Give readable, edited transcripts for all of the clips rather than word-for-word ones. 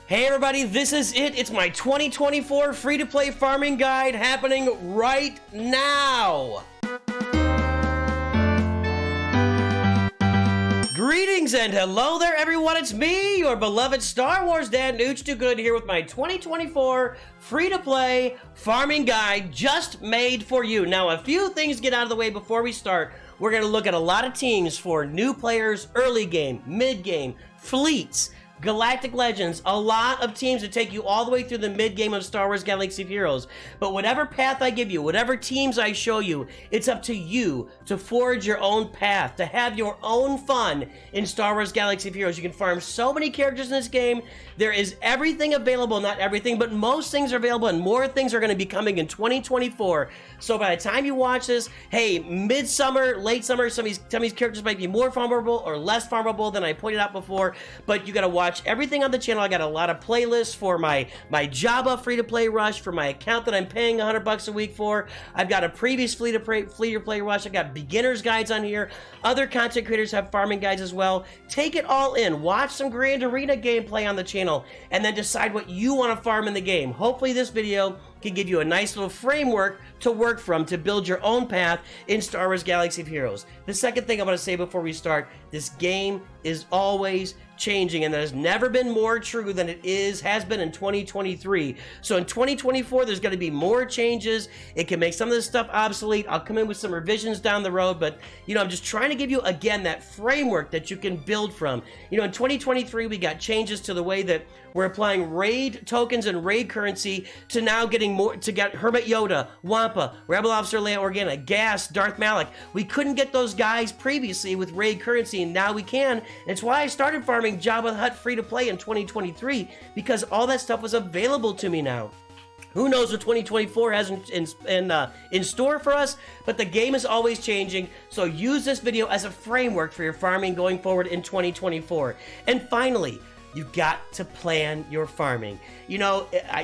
Hey everybody, this is it. It's my 2024 free-to-play farming guide happening right now. Greetings and hello there everyone, it's me, your beloved Star Wars dad, Nooch Too Good, here with my 2024 free-to-play farming guide just made for you. Now, a few things to get out of the way before we start. We're going to look at a lot of teams for new players, early game, mid game, fleets, Galactic Legends, a lot of teams that take you all the way through the mid-game of Star Wars Galaxy of Heroes. But whatever path I give you, whatever teams I show you, it's up to you to forge your own path, to have your own fun in Star Wars Galaxy of Heroes. You can farm so many characters in this game. There is everything available, not everything, but most things are available, and more things are going to be coming in 2024. So by the time you watch this, hey, midsummer, late summer, some of these characters might be more farmable or less farmable than I pointed out before, but you got to watch everything on the channel. I got a lot of playlists for my Jabba free-to-play rush, for my account that I'm paying $100 a week for. I've got a previous free-to-play rush. I got beginners guides on here. Other content creators have farming guides as well. Take it all in. Watch some Grand Arena gameplay on the channel, and then decide what you want to farm in the game. Hopefully this video can give you a nice little framework to work from to build your own path in Star Wars Galaxy of Heroes. The second thing I want to say before we start, this game is always changing, and that has never been more true than it has been in 2023. So in 2024, there's going to be more changes. It can make some of this stuff obsolete. I'll come in with some revisions down the road, but I'm just trying to give you again that framework that you can build from. In 2023, we got changes to the way that we're applying raid tokens and raid currency to now getting more, to get Hermit Yoda, Wampa, Rebel Officer Leia Organa, Gas, Darth Malak. We couldn't get those guys previously with raid currency, and now we can. It's why I started farming Jabba the Hutt free to play in 2023, because all that stuff was available to me now. Who knows what 2024 has in store for us, but the game is always changing, so use this video as a framework for your farming going forward in 2024. And finally, you got to plan your farming. You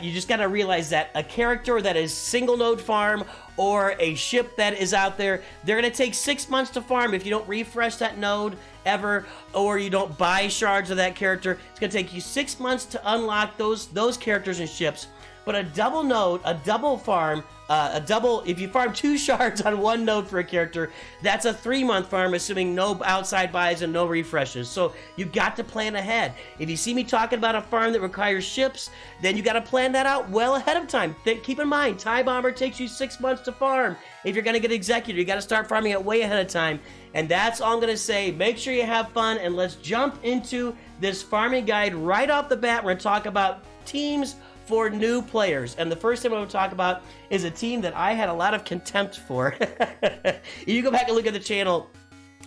just got to realize that a character that is single node farm or a ship that is out there, they're going to take 6 months to farm if you don't refresh that node ever, or you don't buy shards of that character. It's going to take you 6 months to unlock those characters and ships. But a double node, a double farm, if you farm 2 shards on 1 node for a character, that's a 3-month farm, assuming no outside buys and no refreshes. So you got to plan ahead. If you see me talking about a farm that requires ships, then you got to plan that out well ahead of time. Keep in mind, TIE Bomber takes you 6 months to farm. If you're going to get Executor, you got to start farming it way ahead of time. And that's all I'm going to say. Make sure you have fun, and let's jump into this farming guide right off the bat. We're going to talk about teams for new players, and the first thing I'm going to talk about is a team that I had a lot of contempt for. If you go back and look at the channel,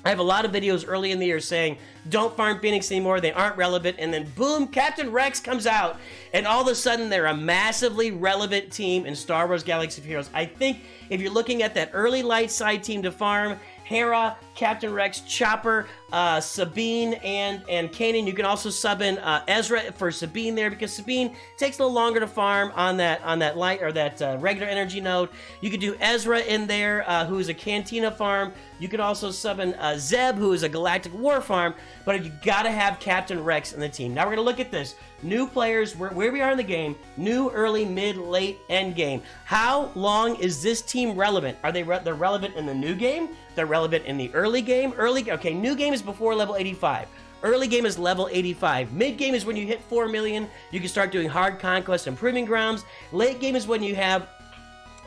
I have a lot of videos early in the year saying, don't farm Phoenix anymore, they aren't relevant, and then boom, Captain Rex comes out, and all of a sudden they're a massively relevant team in Star Wars Galaxy of Heroes. I think if you're looking at that early light side team to farm, Hera, Captain Rex, Chopper, Sabine, and Kanan. You can also sub in Ezra for Sabine there, because Sabine takes a little longer to farm on that light or that regular energy node. You could do Ezra in there, who is a Cantina farm. You could also sub in Zeb, who is a Galactic War farm. But you got to have Captain Rex in the team. Now we're going to look at this. New players, where we are in the game, new, early, mid, late, end game. How long is this team relevant? They're relevant in the new game? They're relevant in the early game? Okay, new game is before level 85. Early game is level 85. Mid game is when you hit 4 million. You can start doing hard conquest and proving grounds. Late game is when you have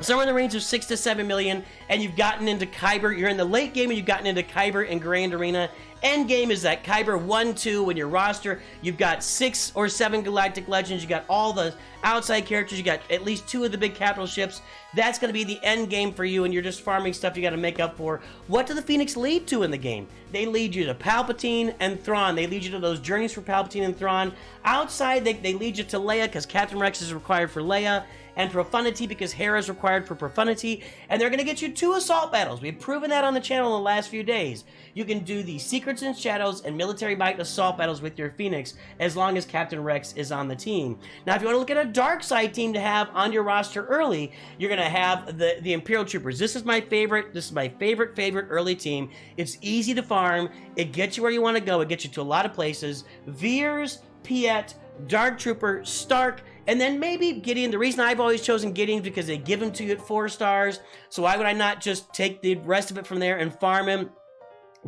somewhere in the range of 6 to 7 million, and you've gotten into Kyber. You're in the late game and you've gotten into Kyber and Grand Arena. End game is that Kyber 1-2 when your roster, you've got 6 or 7 Galactic Legends, you got all the outside characters, you got at least 2 of the big capital ships. That's going to be the end game for you, and you're just farming stuff you got to make up for. What do the Phoenix lead to in the game? They lead you to Palpatine and Thrawn. They lead you to those journeys for Palpatine and Thrawn. Outside, they lead you to Leia, because Captain Rex is required for Leia, and Profundity because Hera is required for Profundity, and they're going to get you 2 assault battles. We've proven that on the channel in the last few days. You can do the Secrets and Shadows and Military Might assault battles with your Phoenix as long as Captain Rex is on the team. Now, if you want to look at a dark side team to have on your roster early, you're going to have the Imperial Troopers. This is my favorite. This is my favorite early team. It's easy to farm. It gets you where you want to go. It gets you to a lot of places. Veers, Piet, Dark Trooper, Stark, and then maybe Gideon. The reason I've always chosen Gideon is because they give him to you at 4 stars. So why would I not just take the rest of it from there and farm him?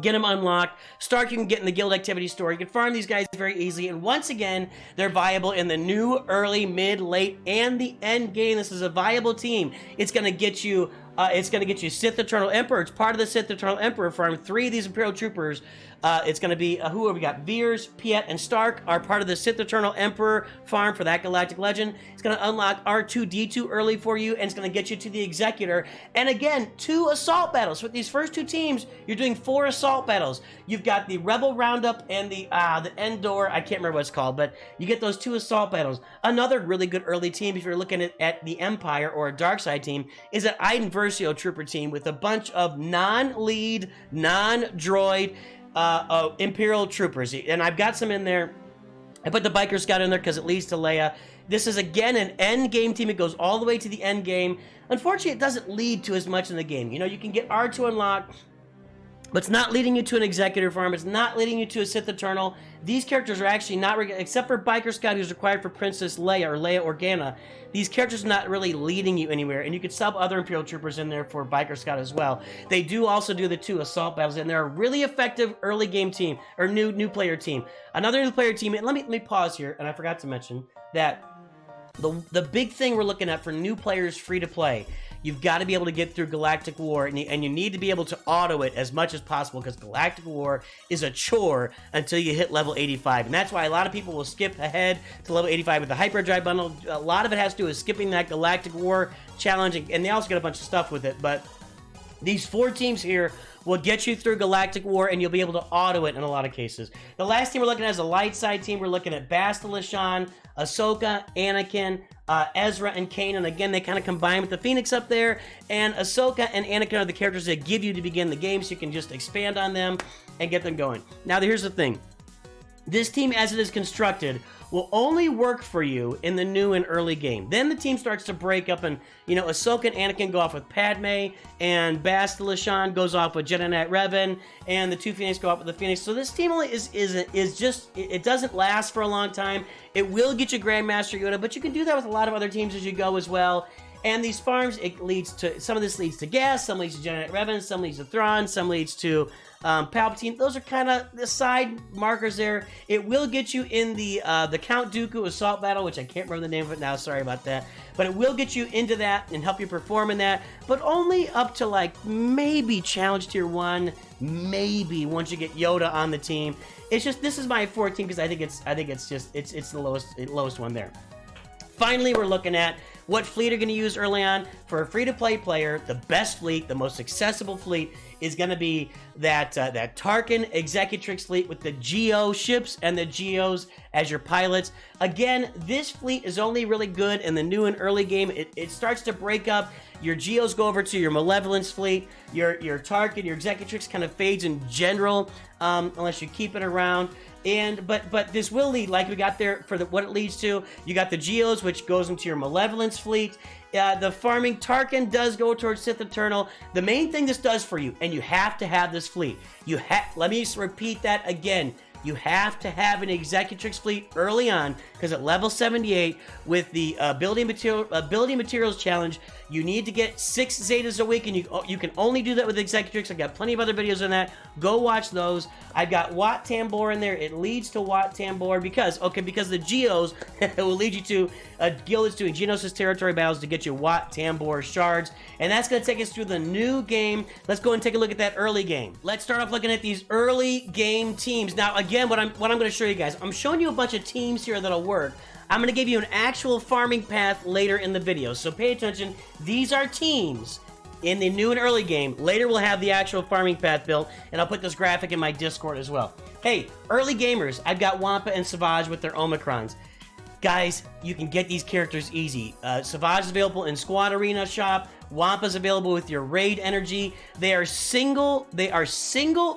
Get them unlocked. Stark, you can get in the guild activity store. You can farm these guys very easily. And once again, they're viable in the new, early, mid, late, and the end game. This is a viable team. It's going to get you Sith Eternal Emperor. It's part of the Sith Eternal Emperor farm. 3 of these Imperial Troopers. It's going to be, who have we got? Veers, Piet, and Stark are part of the Sith Eternal Emperor farm for that Galactic Legend. It's going to unlock R2-D2 early for you, and it's going to get you to the Executor. And again, 2 assault battles. With these first 2 teams, you're doing 4 assault battles. You've got the Rebel Roundup and the Endor, I can't remember what it's called, but you get those 2 assault battles. Another really good early team, if you're looking at the Empire or a Darkside team, is an Iden Versio Trooper team with a bunch of non-lead, non-droid, Imperial Troopers, and I've got some in there. I put the Biker Scout in there because it leads to Leia. This is, again, an end game team. It goes all the way to the end game. Unfortunately, it doesn't lead to as much in the game. You know, you can get R2 unlocked, but it's not leading you to an Executor farm. It's not leading you to a Sith Eternal. These characters are actually not, except for Biker Scout, who's required for Princess Leia or Leia Organa. These characters are not really leading you anywhere, and you could sub other Imperial Troopers in there for Biker Scout as well. They do also do the 2 assault battles, and they're a really effective early game team, or new player team. Another new player team, and let me pause here, and I forgot to mention that the big thing we're looking at for new players free to play, you've got to be able to get through Galactic War, and you need to be able to auto it as much as possible, because Galactic War is a chore until you hit level 85. And that's why a lot of people will skip ahead to level 85 with the Hyperdrive bundle. A lot of it has to do with skipping that Galactic War challenge, and they also get a bunch of stuff with it. But these 4 teams here will get you through Galactic War, and you'll be able to auto it in a lot of cases. The last team we're looking at is a light side team. We're looking at Basta Lashan, Ahsoka, Anakin, Ezra, and Kanan. Again, they kind of combine with the Phoenix up there, and Ahsoka and Anakin are the characters that give you to begin the game, so you can just expand on them and get them going. Now, here's the thing. This team, as it is constructed, will only work for you in the new and early game. Then the team starts to break up, and, you know, Ahsoka and Anakin go off with Padme, and Basta Lashan goes off with Jedi Knight Revan, and the 2 Phoenix go off with the Phoenix. So this team only is just, it doesn't last for a long time. It will get you Grandmaster Yoda, but you can do that with a lot of other teams as you go as well. And these farms, it leads to, some of this leads to gas, some leads to Jedi Knight Revan, some leads to Thrawn, some leads to Palpatine. Those are kind of the side markers there. It will get you in the Count Dooku assault battle, which I can't remember the name of it now, sorry about that. But it will get you into that and help you perform in that, but only up to like maybe Challenge Tier 1, maybe once you get Yoda on the team. It's just, this is my 14 because I think it's the lowest one there. Finally, we're looking at what fleet are going to use early on. For a free-to-play player, the best fleet, the most accessible fleet, is going to be that Tarkin Executrix fleet with the Geo ships and the Geos as your pilots. Again, this fleet is only really good in the new and early game. It starts to break up. Your Geos go over to your Malevolence fleet. Your Tarkin, your Executrix kind of fades in general, unless you keep it around. But this will lead, like we got there for what it leads to. You got the Geos, which goes into your Malevolence fleet. The farming Tarkin does go towards Sith Eternal. The main thing this does for you, and you have to have this fleet. Let me repeat that again. You have to have an Executrix fleet early on, because at level 78, with the ability materials challenge, you need to get 6 Zetas a week, and you can only do that with Executrix. I've got plenty of other videos on that. Go watch those. I've got Wat Tambor in there. It leads to Wat Tambor because the Geos will lead you to a guild that's doing Geonosis territory battles to get you Wat Tambor shards, and that's going to take us through the new game. Let's go and take a look at that early game. Let's start off looking at these early game teams. Now, again, what I'm going to show you guys, I'm showing you a bunch of teams here that'll work. I'm going to give you an actual farming path later in the video, so pay attention. These are teams in the new and early game. Later we'll have the actual farming path built, and I'll put this graphic in my Discord as well. Hey, early gamers, I've got Wampa and Savage with their Omicrons. Guys, you can get these characters easy. Savage is available in Squad Arena Shop. Wampa's available with your Raid Energy. They are single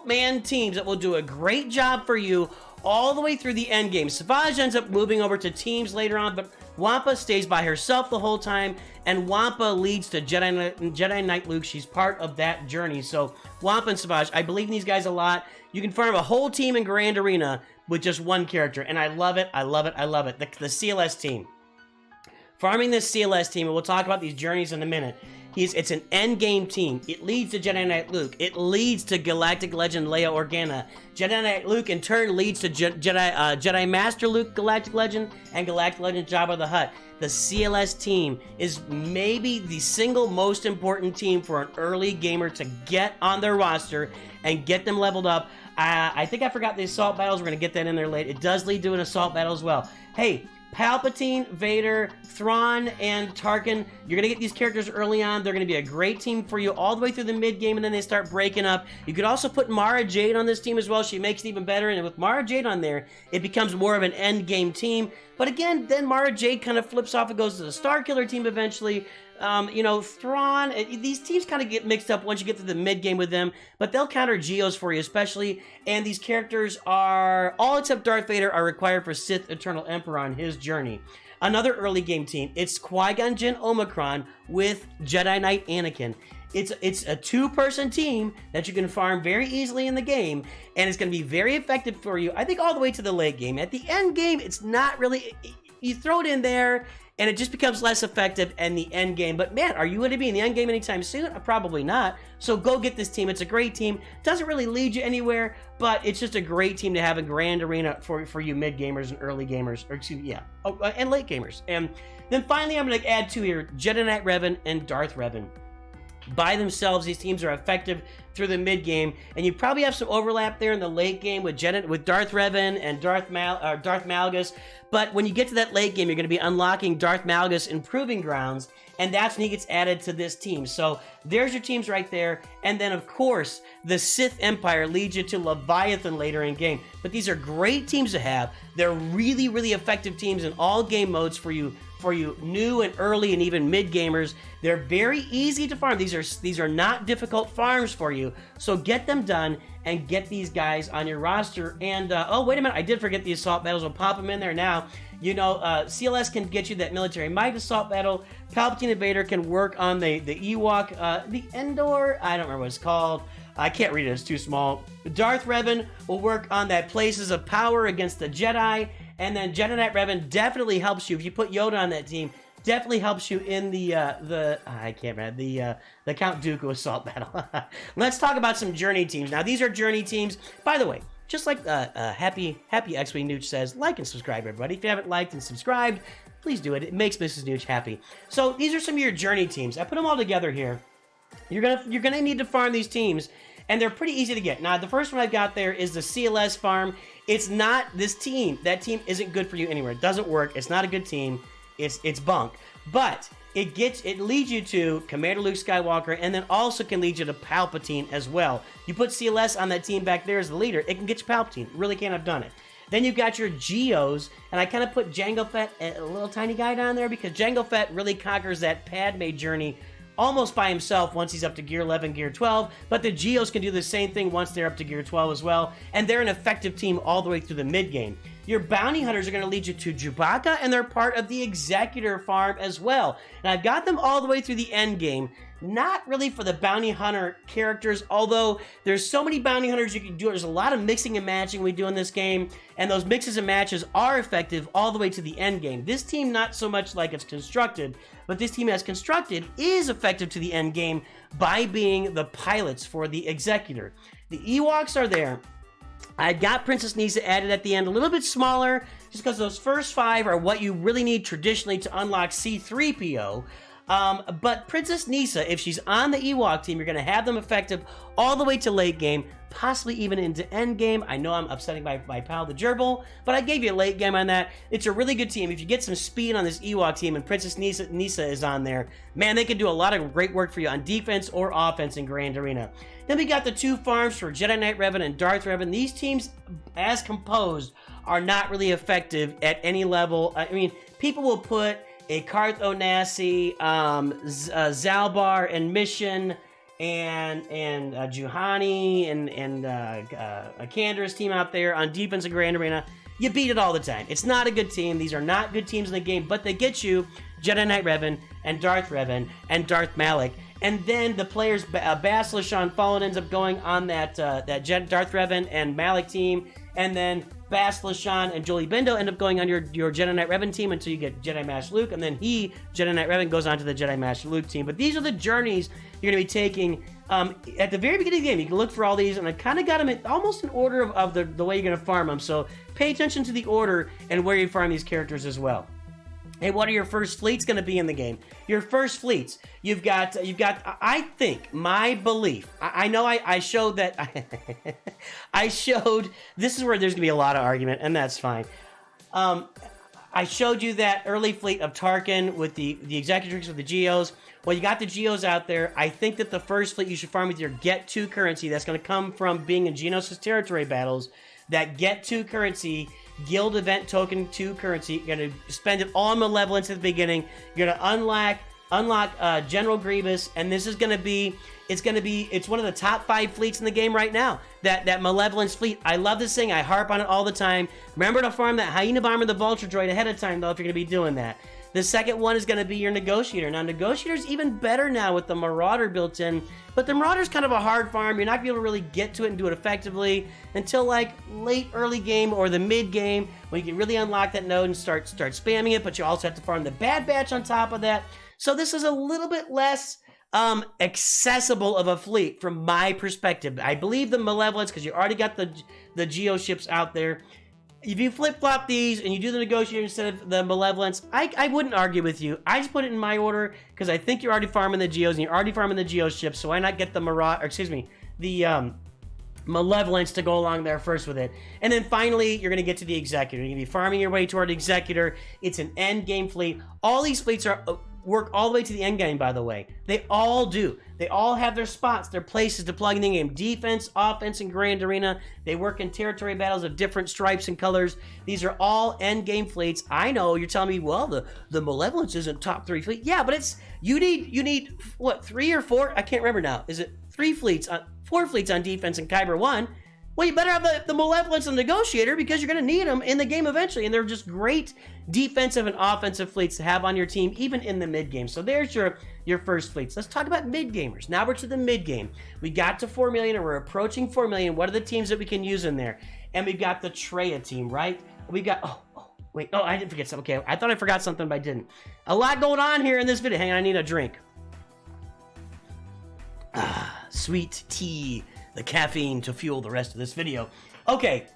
man teams that will do a great job for you all the way through the end game. Savage ends up moving over to teams later on, but Wampa stays by herself the whole time, and Wampa leads to Jedi Knight Luke. She's part of that journey. So Wampa and Savage, I believe in these guys a lot. You can farm a whole team in Grand Arena with just one character, and I love it, I love it, I love it. The CLS team. Farming this CLS team, and we'll talk about these journeys in a minute. It's an end game team. It leads to Jedi Knight Luke. It leads to Galactic Legend Leia Organa. Jedi Knight Luke in turn leads to Jedi Master Luke Galactic Legend and Galactic Legend Jabba the Hutt. The CLS team is maybe the single most important team for an early gamer to get on their roster and get them leveled up. I think I forgot the assault battles. We're going to get that in there late. It does lead to an assault battle as well. Hey, Palpatine, Vader, Thrawn, and Tarkin. You're going to get these characters early on. They're going to be a great team for you all the way through the mid-game, and then they start breaking up. You could also put Mara Jade on this team as well. She makes it even better, and with Mara Jade on there, it becomes more of an end-game team. But again, then Mara Jade kind of flips off and goes to the Starkiller team eventually. You know, Thrawn, these teams kind of get mixed up once you get to the mid-game with them, but they'll counter Geos for you especially, and these characters are, all except Darth Vader, are required for Sith Eternal Emperor on his journey. Another early game team, it's Qui-Gon Jinn Omicron with Jedi Knight Anakin. It's a two-person team that you can farm very easily in the game, and it's going to be very effective for you, I think, all the way to the late game. At the end game, it's not really, you throw it in there, and it just becomes less effective in the end game. But man, are you going to be in the end game anytime soon? Probably not. So go get this team. It's a great team. Doesn't really lead you anywhere, but it's just a great team to have in Grand Arena for you mid gamers and early gamers, or and late gamers. And then finally, I'm going to add two here: Jedi Knight Revan and Darth Revan. By themselves, these teams are effective through the mid game, and you probably have some overlap there in the late game with Darth Revan and Darth Malgus. But when you get to that late game, you're going to be unlocking Darth Malgus in Proving Grounds, and that's when he gets added to this team. So there's your teams right there. And then, of course, the Sith Empire leads you to Leviathan later in game. But these are great teams to have. They're really, really effective teams in all game modes for you new and early and even mid gamers. They're very easy to farm. These are not difficult farms for you. So get them done and get these guys on your roster. And oh, wait a minute, I did forget the assault battles. We'll pop them in there now. You know, CLS can get you that military might assault battle. Palpatine and Vader can work on the Ewok, the Endor, I don't remember what it's called. I can't read it, it's too small. Darth Revan will work on that Places of Power against the Jedi. And then Jedi Knight Revan definitely helps you. If you put Yoda on that team, definitely helps you in the Count Dooku assault battle. Let's talk about some journey teams. Now, these are journey teams. By the way, just like Happy X-Wing Nooch says, like and subscribe, everybody. If you haven't liked and subscribed, please do it. It makes Mrs. Nooch happy. So these are some of your journey teams. I put them all together here. You're gonna need to farm these teams, and they're pretty easy to get. Now, the first one I've got there is the CLS farm. It's not this team. That team isn't good for you anywhere. It doesn't work. It's not a good team. It's bunk. But it leads you to Commander Luke Skywalker, and then also can lead you to Palpatine as well. You put CLS on that team back there as the leader, it can get you Palpatine. Really can't have done it. Then you've got your Geos, and I kind of put Jango Fett, a little tiny guy down there, because Jango Fett really conquers that Padme journey almost by himself once he's up to Gear 11, Gear 12, but the Geos can do the same thing once they're up to Gear 12 as well, and they're an effective team all the way through the mid-game. Your bounty hunters are going to lead you to Chewbacca, and they're part of the Executor farm as well. And I've got them all the way through the end game. Not really for the bounty hunter characters, although there's so many bounty hunters you can do. There's a lot of mixing and matching we do in this game, and those mixes and matches are effective all the way to the end game. This team, not so much like it's constructed, but this team as constructed is effective to the end game by being the pilots for the Executor. The Ewoks are there. I got Princess Kneesaa added at the end, a little bit smaller, just because those first 5 are what you really need traditionally to unlock C-3PO. But Princess Kneesaa, if she's on the Ewok team, you're going to have them effective all the way to late game, possibly even into end game. I know I'm upsetting my pal, the Gerbil, but I gave you a late game on that. It's a really good team. If you get some speed on this Ewok team and Princess Kneesaa is on there, man, they can do a lot of great work for you on defense or offense in Grand Arena. Then we got the 2 farms for Jedi Knight Revan and Darth Revan. These teams, as composed, are not really effective at any level. I mean, people will put a Karth Onasi, Zalbar, and Mission, and Juhani and Kandra's team out there on defense in Grand Arena, you beat it all the time. It's not a good team. These are not good teams in the game, but they get you Jedi Knight Revan and Darth Revan and Darth Malak. And then the players, Basilishan and Fallen ends up going on that Darth Revan and Malak team, and then Basilishan and Jolie Bindo end up going on your Jedi Knight Revan team until you get Jedi Master Luke, and then Jedi Knight Revan, goes on to the Jedi Master Luke team. But these are the journeys you're going to be taking at the very beginning of the game. You can look for all these, and I kind of got them in almost in order of the way you're going to farm them. So pay attention to the order and where you farm these characters as well. Hey, what are your first fleets going to be in the game? Your first fleets, you've got. I think my belief. I know I showed that. I showed. This is where there's going to be a lot of argument, and that's fine. I showed you that early fleet of Tarkin with the executrix with the Geos. Well, you got the Geos out there. I think that the first fleet you should farm with your Get 2 currency that's going to come from being in Geonosis territory battles. That Get 2 currency, Guild Event Token 2 currency, you're going to spend it all on Malevolence at the beginning. You're going to unlock General Grievous, and this is going to be, it's one of the top 5 fleets in the game right now. That Malevolence fleet. I love this thing. I harp on it all the time. Remember to farm that Hyena Bomber, the Vulture Droid ahead of time, though, if you're going to be doing that. The second one is going to be your Negotiator. Now, Negotiator's even better now with the Marauder built in, but the Marauder's kind of a hard farm. You're not going to be able to really get to it and do it effectively until like late early game or the mid game when you can really unlock that node and start spamming it, but you also have to farm the Bad Batch on top of that. So this is a little bit less accessible of a fleet from my perspective. I believe the Malevolence, because you already got the Geo ships out there. If you flip-flop these and you do the Negotiator instead of the Malevolence, I wouldn't argue with you. I just put it in my order because I think you're already farming the Geos and you're already farming the Geo ships, so why not get the Malevolence to go along there first with it. And then finally, you're going to get to the Executor. You're going to be farming your way toward the Executor. It's an end game fleet. All these fleets work all the way to the end game, by the way. They all do. They all have their spots, their places to plug in the game. Defense, offense, and Grand Arena. They work in territory battles of different stripes and colors. These are all end game fleets. I know you're telling me, well, the Malevolence isn't top 3 fleet. Yeah, but it's you need what, 3 or 4? I can't remember now. Is it 4 fleets on defense in Kyber 1? Well, you better have the Malevolence and Negotiator because you're going to need them in the game eventually. And they're just great defensive and offensive fleets to have on your team, even in the mid-game. So there's your first fleets. Let's talk about mid-gamers. Now we're to the mid-game. We got to 4 million, and we're approaching 4 million. What are the teams that we can use in there? And we've got the Traya team, right? We got... Oh, I didn't forget something. Okay, I thought I forgot something, but I didn't. A lot going on here in this video. Hang on, I need a drink. Sweet tea. The caffeine to fuel the rest of this video. Okay,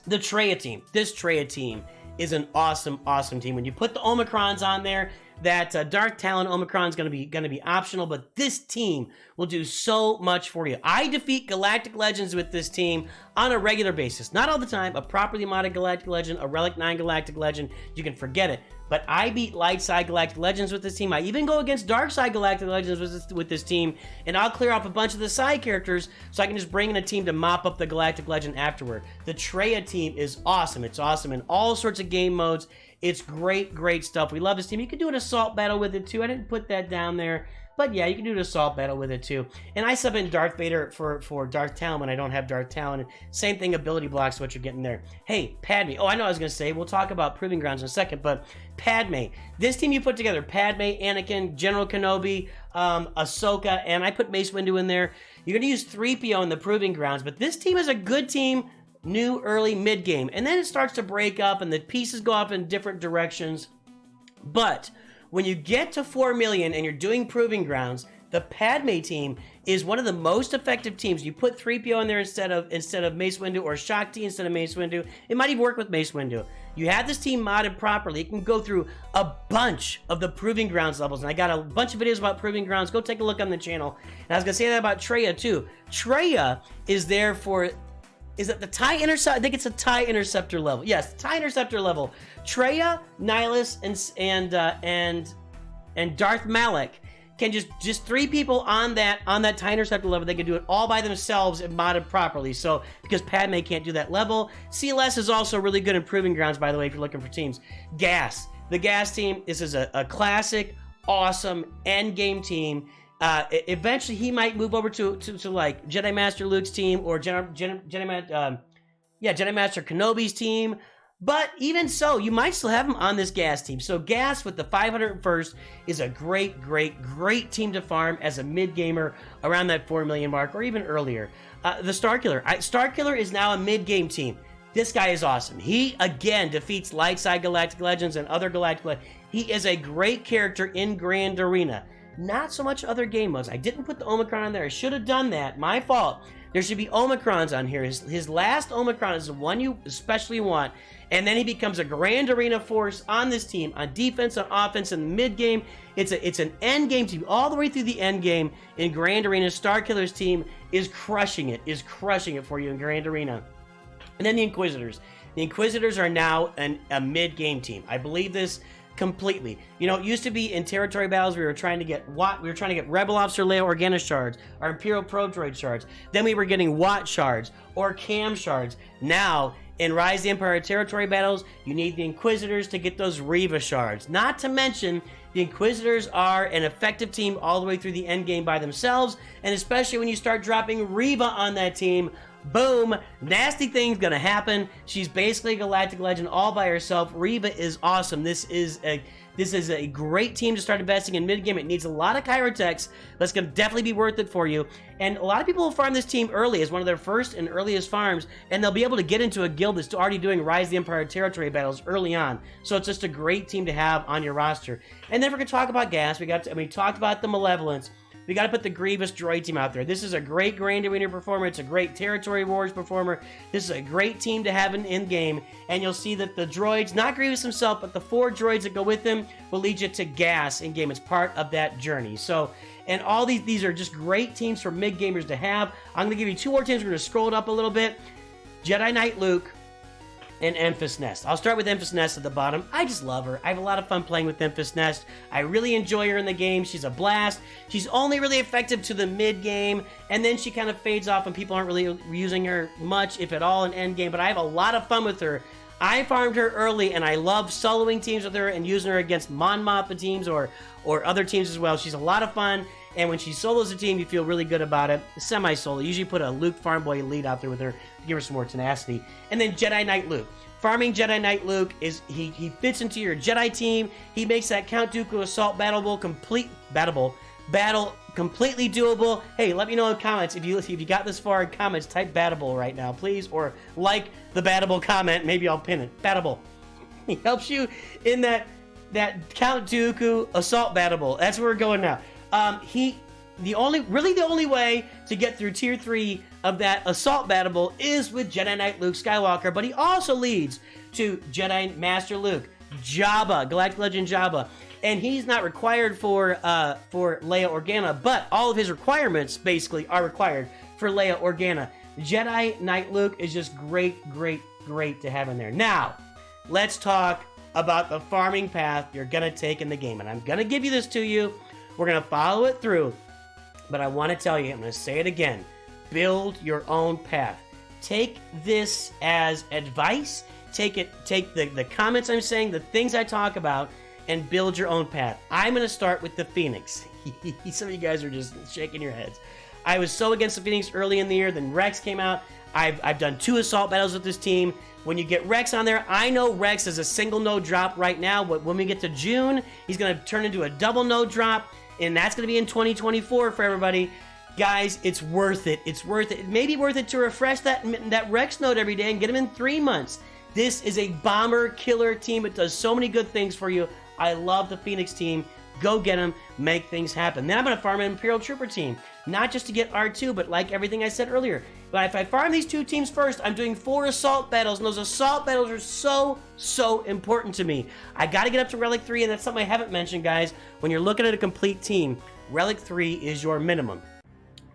the Traya team. This Traya team is an awesome, awesome team. When you put the Omicrons on there, that Dark Talon Omicron is going to be optional, but this team will do so much for you. I defeat Galactic Legends with this team on a regular basis. Not all the time. A properly modded Galactic Legend, a Relic 9 Galactic Legend, you can forget it. But I beat Light Side Galactic Legends with this team. I even go against Dark Side Galactic Legends with this team, and I'll clear off a bunch of the side characters so I can just bring in a team to mop up the Galactic Legend afterward. The Traya team is awesome. It's awesome in all sorts of game modes. It's great, great stuff. We love this team. You can do an assault battle with it too. I didn't put that down there. But yeah, you can do an assault battle with it too. And I sub in Darth Vader for Darth Talon when I don't have Darth Talon. Same thing, ability blocks, what you're getting there. Hey, Padme. Oh, I know what I was going to say. We'll talk about Proving Grounds in a second. But Padme. This team you put together, Padme, Anakin, General Kenobi, Ahsoka, and I put Mace Windu in there. You're going to use 3PO in the Proving Grounds. But this team is a good team, new, early, mid-game. And then it starts to break up and the pieces go off in different directions. But when you get to 4 million and you're doing Proving Grounds, the Padme team is one of the most effective teams. You put 3PO in there instead of Mace Windu, or Shakti instead of Mace Windu. It might even work with Mace Windu. You have this team modded properly. It can go through a bunch of the Proving Grounds levels. And I got a bunch of videos about Proving Grounds. Go take a look on the channel. And I was going to say that about Traya too. Traya is there for... Is it the TIE Interceptor? I think it's a TIE Interceptor level. Yes, TIE Interceptor level. Traya, Nihilus, and Darth Malak can just 3 people on that TIE Interceptor level. They can do it all by themselves and modded properly. So because Padme can't do that level. CLS is also really good in Proving Grounds, by the way, if you're looking for teams. Gas. The Gas team. This is a classic, awesome end game team. Eventually, he might move over to like Jedi Master Luke's team or Jedi Master Kenobi's team. But even so, you might still have him on this Gas team. So Gas with the 501st is a great team to farm as a mid-gamer around that 4 million mark or even earlier. The Starkiller. Starkiller is now a mid-game team. This guy is awesome. He, again, defeats Light Side Galactic Legends and other Galactic Legends. He is a great character in Grand Arena. Not so much other game modes. I didn't put the Omicron on there. I should have done that. My fault. There should be Omicrons on here. His last Omicron is the one you especially want. And then he becomes a Grand Arena force on this team, on defense, on offense, in the mid-game. It's an end-game team. All the way through the end game in Grand Arena, Starkiller's team is crushing it for you in Grand Arena. And then the Inquisitors. The Inquisitors are now a mid-game team. I believe this completely. You know, it used to be in territory battles we were trying to get Rebel Officer Leia Organa shards, or Imperial Probe Droid shards. Then we were getting Watt shards or Cam shards. Now, in Rise of the Empire territory battles, you need the Inquisitors to get those Reva shards. Not to mention, the Inquisitors are an effective team all the way through the end game by themselves, and especially when you start dropping Reva on that team, boom, nasty things gonna happen. She's basically a Galactic Legend all by herself. Reva is awesome. This is a great team to start investing in mid-game. It needs a lot of Chirotechs, but it's gonna definitely be worth it for you. And a lot of people will farm this team early as one of their first and earliest farms, and they'll be able to get into a guild that's already doing Rise of the Empire territory battles early on. So it's just a great team to have on your roster. And then we're gonna talk about Gas. We talked about the Malevolence. We got to put the Grievous droid team out there. This is a great Grand Arena performer. It's a great Territory Wars performer. This is a great team to have in game. And you'll see that the droids, not Grievous himself, but the 4 droids that go with him will lead you to Gas in game. It's part of that journey. So, and all these are just great teams for mid gamers to have. I'm going to give you 2 more teams. We're going to scroll it up a little bit. Jedi Knight Luke and Enfys Nest. I'll start with Enfys Nest at the bottom. I just love her. I have a lot of fun playing with Enfys Nest. I really enjoy her in the game. She's a blast. She's only really effective to the mid-game, and then she kind of fades off and people aren't really using her much, if at all, in endgame, but I have a lot of fun with her. I farmed her early, and I love soloing teams with her and using her against Mon Mothma teams or other teams as well. She's a lot of fun, and when she solos a team, you feel really good about it. Semi-solo. Usually put a Luke Farm Boy lead out there with her to give her some more tenacity. And then Jedi Knight Luke. Farming Jedi Knight Luke is he fits into your Jedi team. He makes that Count Dooku assault battle completely doable. Hey, let me know in the comments if you got this far in comments. Type Battable right now, please, or like the Battable comment. Maybe I'll pin it. Battable. He helps you in that Count Dooku assault Battable. That's where we're going now. The only way to get through tier 3 of that assault Battable is with Jedi Knight Luke Skywalker, but he also leads to Jedi Master Luke, Jabba, Galactic Legend Jabba, and he's not required for Leia Organa, but all of his requirements basically are required for Leia Organa. Jedi Knight Luke is just great to have in there. Now, let's talk about the farming path you're gonna take in the game, and I'm gonna give you this to you. We're gonna follow it through, but I want to tell you, I'm gonna say it again. Build your own path. Take this as advice. Take the comments I'm saying, the things I talk about, and build your own path. I'm going to start with the Phoenix. Some of you guys are just shaking your heads. I was so against the Phoenix early in the year. Then Rex came out. I've done 2 assault battles with this team. When you get Rex on there, I know Rex is a single node drop right now, but when we get to June, he's going to turn into a double node drop, and that's going to be in 2024 for everybody. Guys, it's worth it. It's worth it. It may be worth it to refresh that Rex node every day and get him in 3 months. This is a bomber killer team. It does so many good things for you. I love the Phoenix team. Go get them. Make things happen. Then I'm going to farm an Imperial Trooper team. Not just to get R2, but like everything I said earlier. But if I farm these 2 teams first, I'm doing 4 assault battles. And those assault battles are so important to me. I got to get up to Relic 3, and that's something I haven't mentioned, guys. When you're looking at a complete team, Relic 3 is your minimum.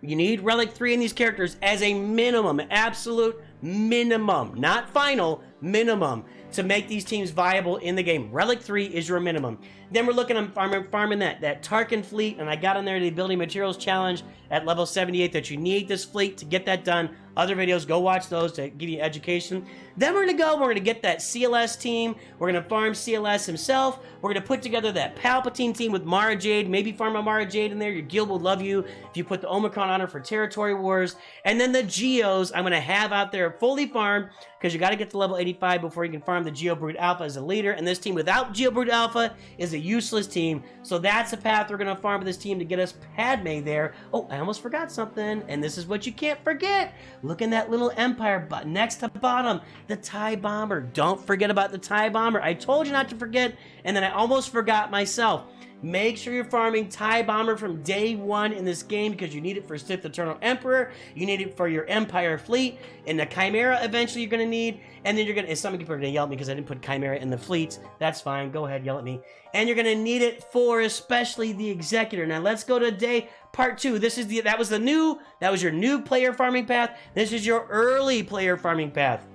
You need Relic 3 in these characters as a minimum, absolute minimum, not final, minimum, to make these teams viable in the game. Relic 3 is your minimum. Then we're looking at farming that Tarkin fleet, and I got on there the Ability Materials Challenge at level 78 that you need this fleet to get that done. other videos. Go watch those to give you education. Then we're going to get that CLS team. We're going to farm CLS himself. We're going to put together that Palpatine team with Mara Jade. Maybe farm a Mara Jade in there. Your guild will love you if you put the Omicron on her for Territory Wars. And then the Geos I'm going to have out there fully farmed, because you got to get to level 85 before you can farm the Geo Brood Alpha as a leader. And this team without Geo Brood Alpha is a useless team. So that's the path we're going to farm with this team to get us Padme there. Oh, I almost forgot something. And this is what you can't forget. Look in that little Empire button next to bottom. The TIE Bomber. Don't forget about the TIE Bomber. I told you not to forget, and then I almost forgot myself. Make sure you're farming TIE Bomber from day one in this game, because you need it for Sith Eternal Emperor, you need it for your Empire fleet, and the Chimera eventually you're going to need, and then you're going to, and some people are going to yell at me because I didn't put Chimera in the fleets. That's fine, go ahead, yell at me. And you're going to need it for especially the Executor. Now let's go to part 2. This is that was your new player farming path. This is your early player farming path.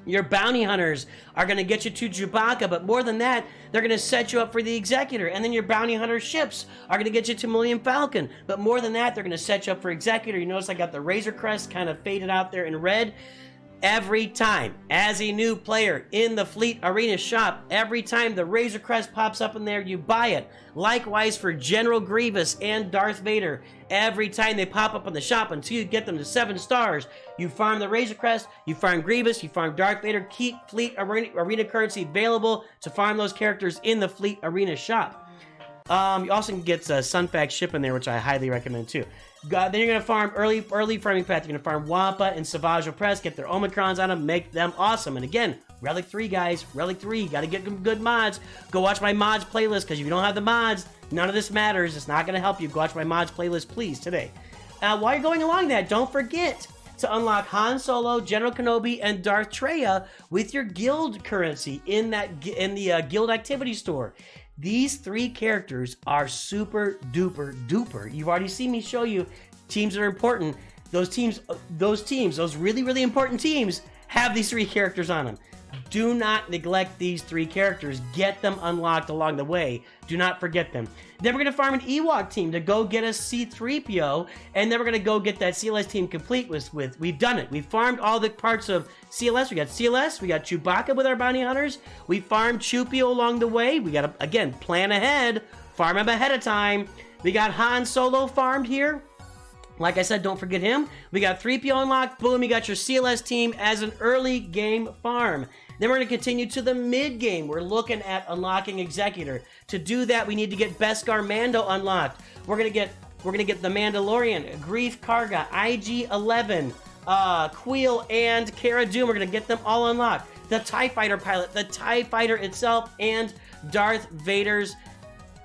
Your bounty hunters are going to get you to Chewbacca, but more than that, they're going to set you up for the Executor. And then your bounty hunter ships are going to get you to Millennium Falcon. But more than that, they're going to set you up for Executor. You notice I got the Razor Crest kind of faded out there in red. Every time, as a new player in the Fleet Arena shop, every time the Razor Crest pops up in there, you buy it. Likewise for General Grievous and Darth Vader. Every time they pop up in the shop until you get them to 7 stars, you farm the Razor Crest, you farm Grievous, you farm Darth Vader. Keep Fleet Arena currency available to farm those characters in the Fleet Arena shop. You also can get Sunfax ship in there, which I highly recommend too. Then you're going to farm early farming path. You're going to farm Wampa and Savage Opress, get their Omicrons on them, make them awesome. And again, Relic 3, guys. Relic 3. Got to get them good mods. Go watch my mods playlist, because if you don't have the mods, none of this matters. It's not going to help you. Go watch my mods playlist, please, today. While you're going along that, don't forget to unlock Han Solo, General Kenobi, and Darth Traya with your guild currency in the guild activity store. These 3 characters are super duper duper. You've already seen me show you teams that are important. Those really, really important teams have these 3 characters on them. Do not neglect these 3 characters. Get them unlocked along the way. Do not forget them. Then we're going to farm an Ewok team to go get us C-3PO, and then we're going to go get that CLS team complete with we've done it. We farmed all the parts of CLS. We got CLS, we got Chewbacca with our bounty hunters. We farmed Chewpio along the way. We got to, again, plan ahead. Farm him ahead of time. We got Han Solo farmed here. Like I said, don't forget him. We got 3PO unlocked. Boom, you got your CLS team as an early game farm. Then we're going to continue to the mid game. We're looking at unlocking Executor. To do that, we need to get Beskar Mando unlocked. We're going to get the Mandalorian, Greef Karga, IG-11, Queel, and Cara Dune. We're going to get them all unlocked. The TIE Fighter pilot, the TIE Fighter itself, and Darth Vader's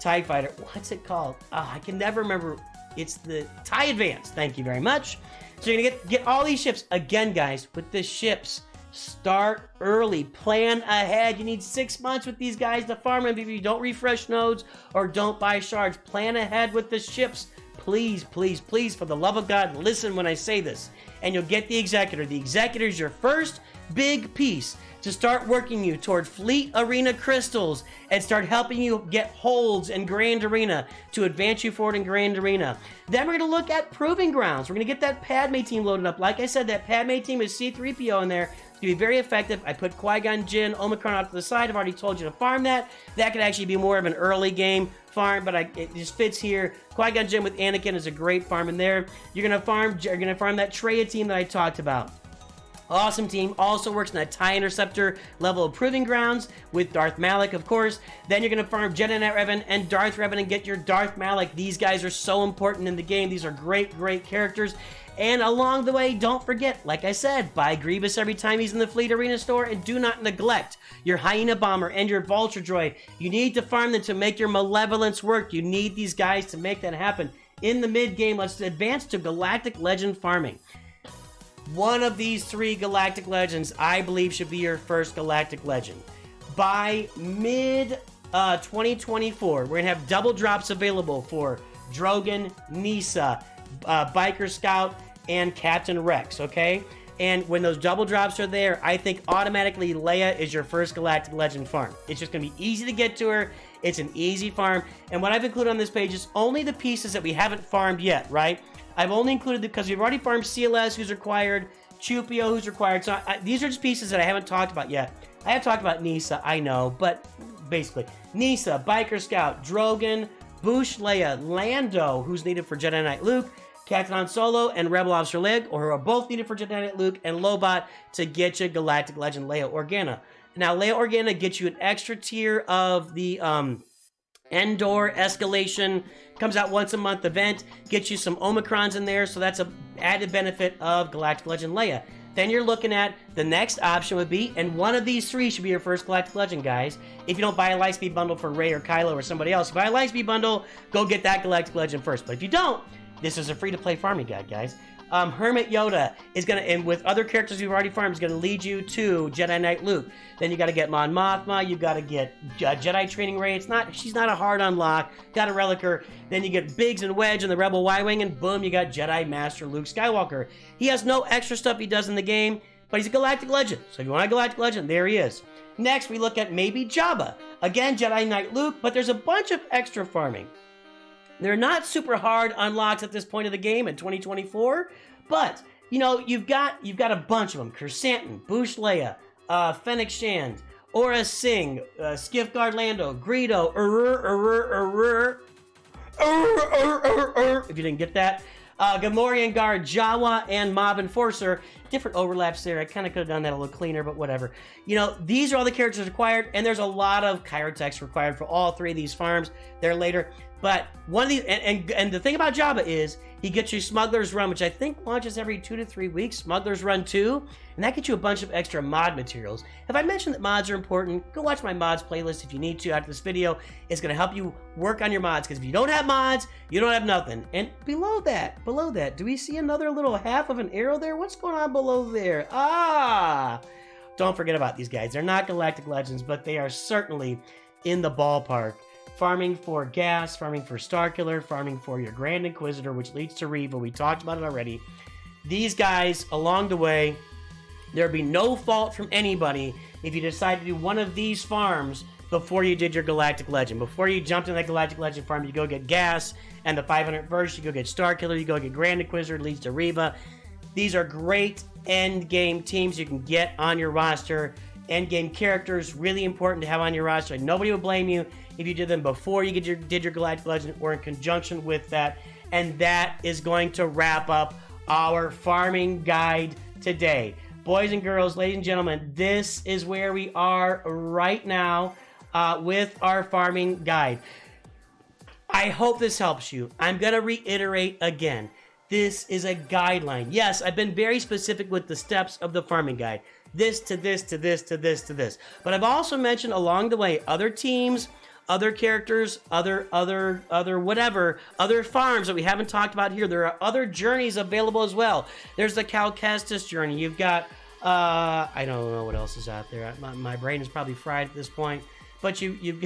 TIE Fighter. What's it called? I can never remember. It's the TIE Advance. Thank you very much. So you're going to get all these ships. Again, guys, with the ships, start early. Plan ahead. You need 6 months with these guys to farm them. If you don't refresh nodes or don't buy shards, plan ahead with the ships. Please, please, please, for the love of God, listen when I say this. And you'll get the Executor. The Executor is your first big piece to start working you toward Fleet Arena crystals and start helping you get holds in Grand Arena to advance you forward in Grand Arena. Then we're going to look at Proving Grounds. We're going to get that Padme team loaded up. Like I said, that Padme team is C-3PO in there. It's going to be very effective. I put Qui-Gon Jinn, Omicron out to the side. I've already told you to farm that. That could actually be more of an early game farm, but it just fits here. Qui-Gon Jinn with Anakin is a great farm in there. You're going to farm that Traya team that I talked about. Awesome team. Also works in that TIE Interceptor level of Proving Grounds with Darth Malak, of course. Then you're going to farm Jedi Knight Revan and Darth Revan and get your Darth Malak. These guys are so important in the game. These are great, great characters. And along the way, don't forget, like I said, buy Grievous every time he's in the Fleet Arena store, and do not neglect your Hyena Bomber and your Vulture Droid. You need to farm them to make your Malevolence work. You need these guys to make that happen. In the mid-game, let's advance to Galactic Legend farming. One of these 3 Galactic Legends, I believe, should be your first Galactic Legend. By mid-2024, we're going to have double drops available for Drogon, Nisa, Biker Scout, and Captain Rex, okay? And when those double drops are there, I think automatically Leia is your first Galactic Legend farm. It's just going to be easy to get to her. It's an easy farm. And what I've included on this page is only the pieces that we haven't farmed yet, right? I've only included because we've already farmed CLS, who's required. Chupio, who's required. So these are just pieces that I haven't talked about yet. I have talked about Nisa, I know, but basically, Nisa, Biker Scout, Drogon, Boosh Leia, Lando, who's needed for Jedi Knight Luke, Captain Han Solo, and Rebel Officer Lig, or who are both needed for Jedi Knight Luke, and Lobot to get you Galactic Legend Leia Organa. Now, Leia Organa gets you an extra tier of the Endor Escalation, comes out once a month event, gets you some Omicrons in there, so that's a added benefit of Galactic Legend Leia. Then you're looking at the next option would be, and one of these three should be your first Galactic Legend, guys. If you don't buy a Lightspeed bundle for Rey or Kylo or somebody else, if you buy a Lightspeed bundle, go get that Galactic Legend first. But if you don't, this is a free-to-play farming guide, guys. Hermit Yoda is going to, and with other characters you've already farmed, is going to lead you to Jedi Knight Luke. Then you got to get Mon Mothma, you got to get Jedi Training Rey. She's not a hard unlock. Got a relic her. Then you get Biggs and Wedge and the Rebel Y-Wing, and boom, you got Jedi Master Luke Skywalker. He has no extra stuff he does in the game, but he's a Galactic Legend. So if you want a Galactic Legend, there he is. Next, we look at maybe Jabba. Again, Jedi Knight Luke, but there's a bunch of extra farming. They're not super hard unlocks at this point of the game in 2024, but you know you've got a bunch of them: Kersantin, Boosh Leia, Fennec Shand, Aura Singh, Skiff Guard Lando, Greedo, if you didn't get that, Gamorrean Guard, Jawa, and Mob Enforcer. Different overlaps there. I kind of could have done that a little cleaner, but whatever. You know, these are all the characters required, and there's a lot of Kyrotex required for all three of these farms. They're later. But one of these, and the thing about Jabba is, he gets you Smuggler's Run, which I think launches every 2 to 3 weeks, Smuggler's Run 2, and that gets you a bunch of extra mod materials. Have I mentioned that mods are important? Go watch my mods playlist if you need to after this video. It's going to help you work on your mods, because if you don't have mods, you don't have nothing. And below that, do we see another little half of an arrow there? What's going on below there? Don't forget about these guys. They're not Galactic Legends, but they are certainly in the ballpark. Farming for gas, farming for Starkiller, farming for your Grand Inquisitor, which leads to Reva. We talked about it already. These guys, along the way, there'd be no fault from anybody if you decide to do one of these farms before you did your Galactic Legend. Before you jumped in that Galactic Legend farm, you go get gas and the 500 verse, you go get Starkiller, you go get Grand Inquisitor, leads to Reva. These are great end game teams you can get on your roster. End game characters, really important to have on your roster. Nobody will blame you if you did them before you did your Galactic Legend or in conjunction with that. And that is going to wrap up our farming guide today. Boys and girls, ladies and gentlemen, this is where we are right now with our farming guide. I hope this helps you. I'm going to reiterate again. This is a guideline. Yes, I've been very specific with the steps of the farming guide. This to this to this to this to this. But I've also mentioned along the way other teams, other characters, other whatever, other farms that we haven't talked about here. There are other journeys available as well. There's the Cal Kestis journey. You've got, I don't know what else is out there. My brain is probably fried at this point. But you've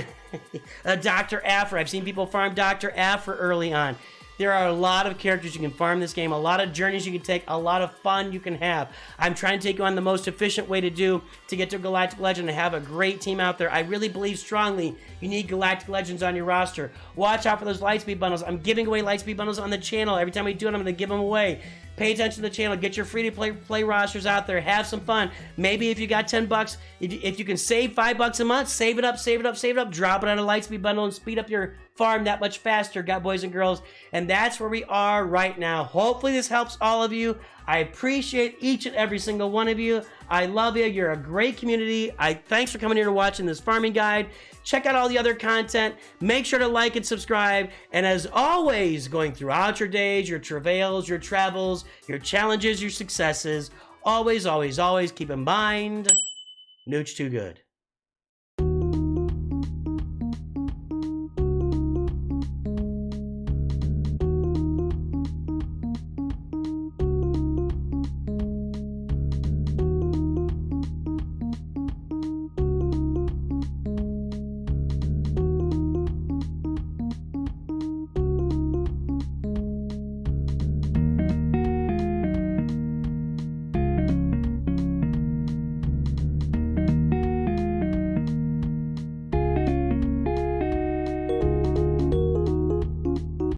got Dr. Aphra. I've seen people farm Dr. Aphra early on. There are a lot of characters you can farm this game, a lot of journeys you can take, a lot of fun you can have. I'm trying to take you on the most efficient way to get to Galactic Legend and have a great team out there. I really believe strongly you need Galactic Legends on your roster. Watch out for those Lightspeed bundles. I'm giving away Lightspeed bundles on the channel. Every time we do it, I'm going to give them away. Pay attention to the channel. Get your free-to-play rosters out there. Have some fun. Maybe if you got $10, if you can save $5 a month, save it up. Drop it on a Lightspeed bundle and speed up your farm that much faster, boys and girls. And that's where we are right now. Hopefully this helps all of you. I appreciate each and every single one of you. I love you. You're a great community. Thanks for coming here and watching this farming guide. Check out all the other content. Make sure to like and subscribe. And as always, going throughout your days, your travails, your travels, your challenges, your successes, always, always, always keep in mind, Nooch too good.